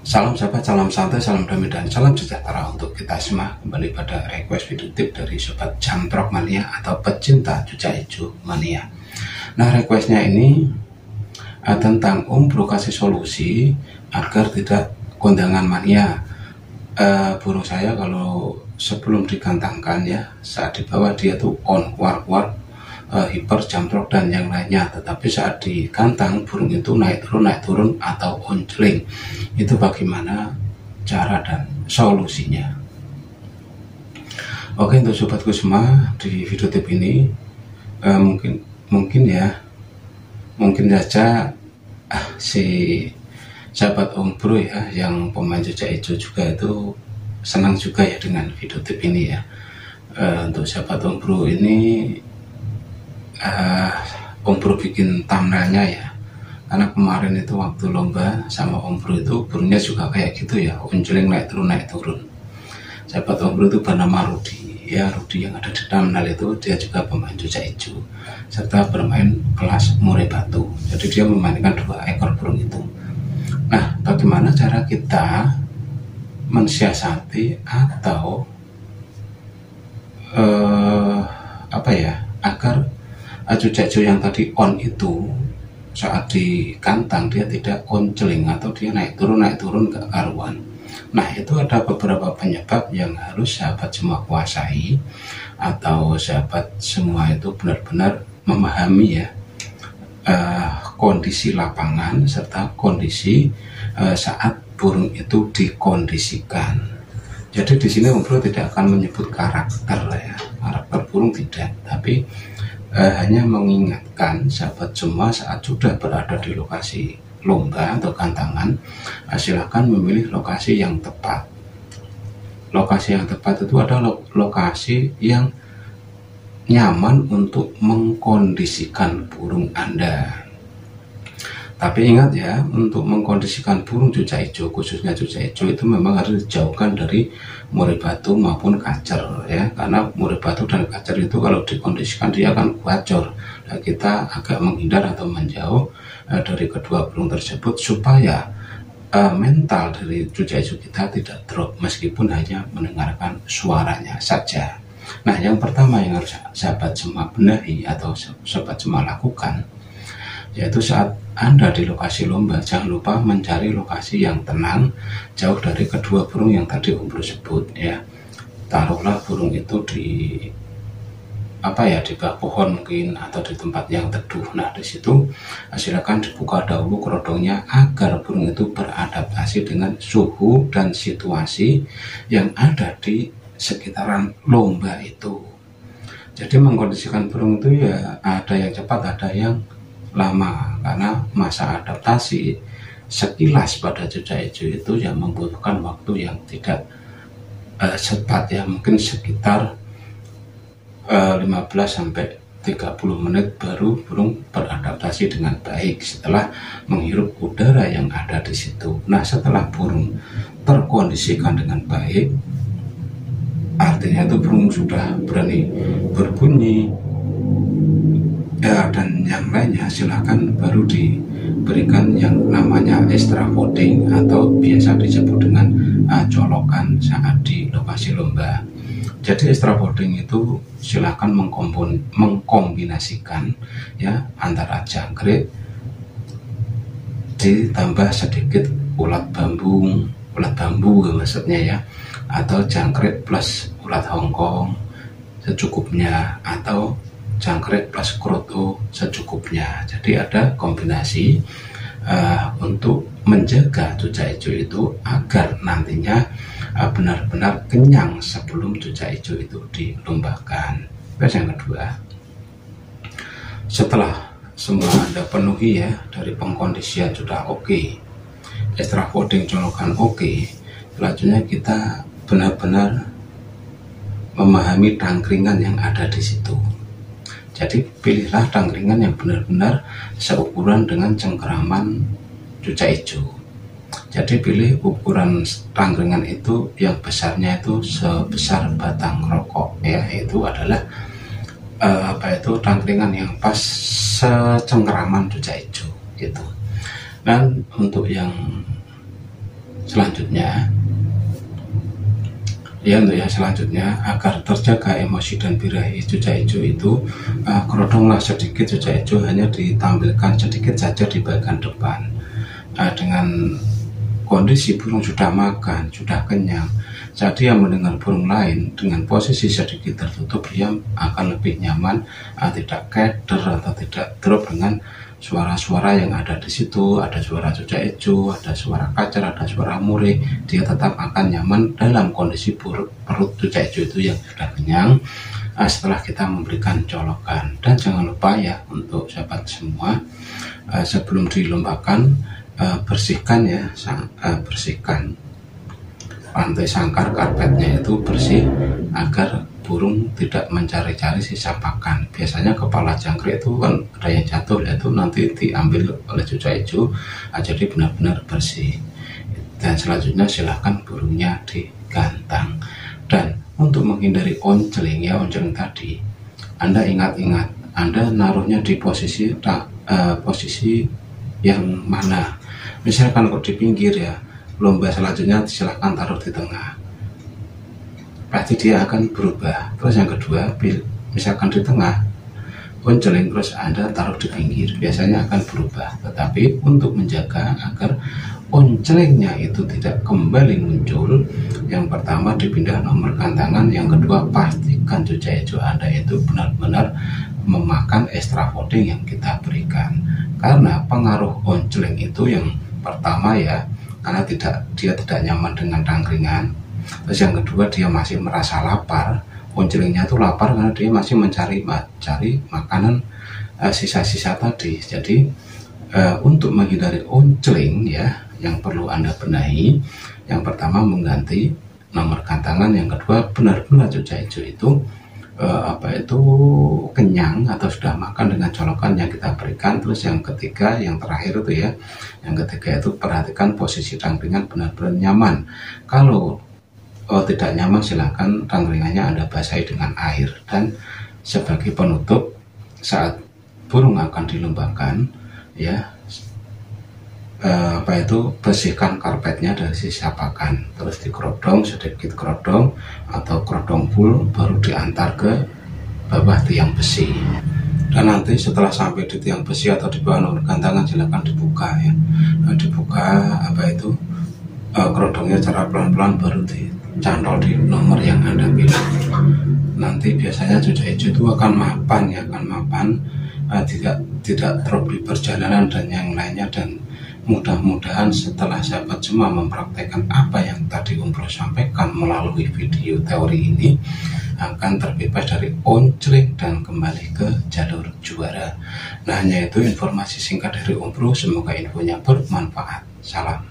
Salam sahabat, salam santai, salam damai dan salam sejahtera untuk kita semua. Kembali pada request video tip dari Sobat Jamprok Mania atau pecinta cucak hijau mania. Nah, requestnya ini tentang Om Bro kasih solusi agar tidak kondangan mania. Burung saya kalau sebelum digantangkan ya, saat di bawah dia tuh on, kuar-kuar, hiper, jamprok dan yang lainnya, tetapi saat digantang burung itu naik turun atau onceling. Itu bagaimana cara dan solusinya? Oke, untuk sobatku semua, di video tip ini mungkin saja si sahabat Om Bro ya yang pemain cucak hijau juga itu senang juga ya dengan video tip ini ya. Untuk sahabat Om Bro ini Om Bro bikin thumbnailnya ya, karena kemarin itu waktu lomba sama Om Bro itu burungnya juga kayak gitu ya, onceling naik turun. Sahabat Om Bro itu bernama Rudi ya, Rudi yang ada di thumbnail itu dia juga pemain cucak hijau serta bermain kelas murai batu. Jadi dia memainkan 2 ekor burung itu. Nah, bagaimana cara kita mensiasati atau agar cucak hijau yang tadi on itu saat digantang dia tidak onceling atau dia naik turun gak karuan. Nah, itu ada beberapa penyebab yang harus sahabat semua kuasai atau sahabat semua itu benar-benar memahami ya, kondisi lapangan serta kondisi saat burung itu dikondisikan. Jadi di sini Om Bro tidak akan menyebut karakter ya, karakter burung tidak, tapi hanya mengingatkan sahabat semua saat sudah berada di lokasi lomba atau gantangan, silakan memilih lokasi yang tepat. Lokasi yang tepat itu adalah lokasi yang nyaman untuk mengkondisikan burung Anda. Tapi ingat ya, untuk mengkondisikan burung cucak hijau, khususnya cucak hijau, itu memang harus dijauhkan dari murai batu maupun kacer ya, karena murai batu dan kacer itu kalau dikondisikan dia akan gacor. Nah, kita agak menghindar atau menjauh dari kedua burung tersebut supaya mental dari cucak hijau kita tidak drop meskipun hanya mendengarkan suaranya saja. Nah, yang pertama yang harus sahabat semua benahi atau sahabat semua lakukan, yaitu saat Anda di lokasi lomba, jangan lupa mencari lokasi yang tenang, jauh dari kedua burung yang tadi Om Bro sebut ya. Taruhlah burung itu di di bawah pohon mungkin atau di tempat yang teduh. Nah, di situ silakan dibuka dahulu kerodongnya agar burung itu beradaptasi dengan suhu dan situasi yang ada di sekitaran lomba itu. Jadi mengkondisikan burung itu ya ada yang cepat, ada yang lama, karena masa adaptasi sekilas pada cucak hijau itu yang membutuhkan waktu yang tidak cepat ya, mungkin sekitar 15-30 menit baru burung beradaptasi dengan baik setelah menghirup udara yang ada di situ. Nah, setelah burung terkondisikan dengan baik, artinya itu burung sudah berani berbunyi dan yang lainnya, silakan baru diberikan yang namanya extra voting atau biasa disebut dengan colokan saat di lokasi lomba. Jadi extra voting itu silakan mengkombinasikan ya antara jangkrik ditambah sedikit ulat bambu maksudnya ya, atau jangkrik plus ulat Hongkong secukupnya, atau jangkrik plus kroto secukupnya. Jadi ada kombinasi untuk menjaga cucak hijau itu agar nantinya benar-benar kenyang sebelum cucak hijau itu dilombakan. Terus yang kedua, setelah semua Anda penuhi ya, dari pengkondisian sudah oke, extra voting colokan oke, selanjutnya kita benar-benar memahami tangkringan yang ada di situ. Jadi pilihlah tangkringan yang benar-benar seukuran dengan cengkeraman cucak hijau. Jadi pilih ukuran tangkringan itu yang besarnya itu sebesar batang rokok ya, itu adalah tangkringan yang pas secengkeraman cucak hijau gitu. Dan untuk yang selanjutnya ya, untuk yang selanjutnya, agar terjaga emosi dan birahi cucak hijau itu, kerodonglah sedikit cucak hijau hanya ditampilkan sedikit saja di bagian depan. Dengan kondisi burung sudah makan, sudah kenyang, saat dia mendengar burung lain dengan posisi sedikit tertutup, dia akan lebih nyaman, tidak keder atau tidak drop dengan suara-suara yang ada di situ. Ada suara cucak hijau, ada suara kacar, ada suara murai. Dia tetap akan nyaman dalam kondisi perut cucak hijau itu yang sudah kenyang setelah kita memberikan colokan. Dan jangan lupa ya, untuk sahabat semua, sebelum dilombakan, bersihkan ya, bersihkan lantai sangkar, karpetnya itu bersih agar burung tidak mencari-cari sisa pakan. Biasanya kepala jangkrik itu kan ada yang jatuh, itu nanti diambil oleh cucak hijau, jadi benar-benar bersih. Dan selanjutnya silahkan burungnya digantang. Dan untuk menghindari onceling ya, onceling tadi, Anda ingat-ingat, Anda naruhnya di posisi yang mana. Misalkan kok di pinggir ya, lomba selanjutnya silahkan taruh di tengah, pasti dia akan berubah. Terus yang kedua, misalkan di tengah onceling, terus Anda taruh di pinggir, biasanya akan berubah. Tetapi untuk menjaga agar oncelingnya itu tidak kembali muncul, yang pertama dipindah nomor kantangan, yang kedua pastikan cucak hijau Anda itu benar-benar memakan extra fooding yang kita berikan. Karena pengaruh onceling itu yang pertama ya, karena dia tidak nyaman dengan tangkringan. Terus yang kedua, dia masih merasa lapar. Oncelingnya itu lapar karena dia masih mencari makanan sisa-sisa tadi. Jadi untuk menghindari onceling ya, yang perlu Anda benahi, yang pertama mengganti nomor kantangan, yang kedua benar-benar cucak hijau itu kenyang atau sudah makan dengan colokan yang kita berikan. Terus yang ketiga, yang terakhir itu ya, yang ketiga itu perhatikan posisi tangkringan benar-benar nyaman. Kalau tidak nyaman, silahkan tangkringannya Anda basahi dengan air. Dan sebagai penutup, saat burung akan dilombakan ya, bersihkan karpetnya dari sisa pakan, terus dikerodong, sedikit kerodong atau kerodong full, baru diantar ke bawah tiang besi. Dan nanti setelah sampai di tiang besi atau di bawah nomor gantangan, silakan dibuka ya, dibuka kerodongnya secara pelan-pelan, baru dicantol di nomor yang Anda pilih. Nanti biasanya cucak hijau itu akan mapan ya, tidak drop di perjalanan dan yang lainnya. Dan mudah-mudahan setelah sahabat semua mempraktekkan apa yang tadi Om Bro sampaikan melalui video teori ini, akan terbebas dari onceling dan kembali ke jalur juara. Nah, hanya itu informasi singkat dari Om Bro. Semoga infonya bermanfaat. Salam.